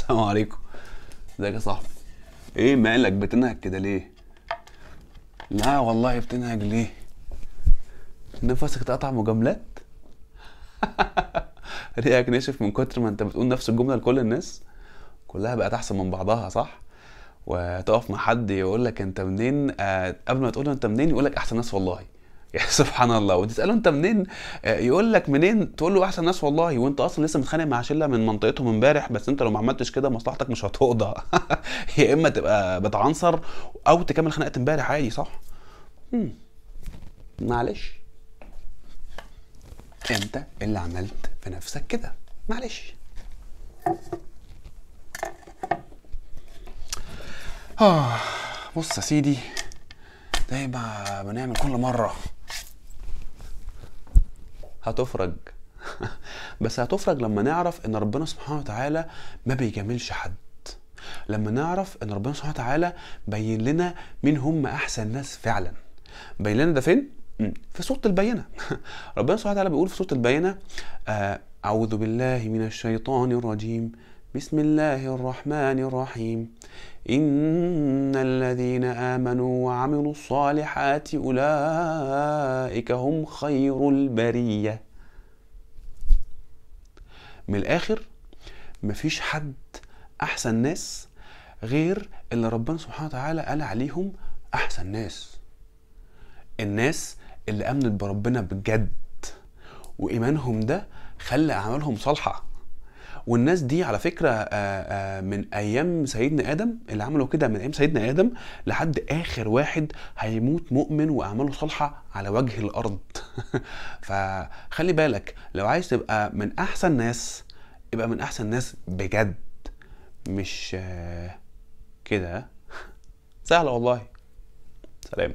السلام عليكم. ازيك يا صاحبي؟ ايه مالك بتنهج كده ليه؟ لا والله بتنهج ليه؟ نفسك تقطع مجاملات؟ ريقك نشف من كتر ما انت بتقول نفس الجمله لكل الناس. كلها بقت احسن من بعضها صح؟ وتقف مع حد يقول لك انت منين، قبل ما تقول له انت منين يقول لك احسن ناس والله. يا سبحان الله. وتساله انت منين، يقول لك منين، تقول له احسن ناس والله، وانت اصلا لسه متخانق مع شله من منطقتهم امبارح. بس انت لو ما عملتش كده مصلحتك مش هتقضى. يا اما تبقى بتعنصر او تكمل خناقه امبارح عادي صح. مم. معلش، انت اللي عملت في نفسك كده. معلش. آه. بص يا سيدي، زي ما بنعمل كل مرة، هتفرج. بس هتفرج لما نعرف ان ربنا سبحانه وتعالى ما بيجاملش حد. لما نعرف ان ربنا سبحانه وتعالى بين لنا مين هم احسن ناس فعلا. بين لنا ده فين؟ في سورة البينة. ربنا سبحانه وتعالى بيقول في سورة البينة: أعوذ بالله من الشيطان الرجيم، بسم الله الرحمن الرحيم، إن الذين آمنوا وعملوا الصالحات أولئك هم خير البرية. من الآخر، مفيش حد أحسن ناس غير اللي ربنا سبحانه وتعالى قال عليهم أحسن ناس. الناس اللي امنت بربنا بجد، وايمانهم ده خلى اعمالهم صالحه. والناس دي على فكره من ايام سيدنا ادم، اللي عملوا كده من ايام سيدنا ادم لحد اخر واحد هيموت مؤمن واعماله صالحه على وجه الارض. فخلي بالك، لو عايز تبقى من احسن ناس، يبقى من احسن ناس بجد، مش كده. سهله والله. سلام.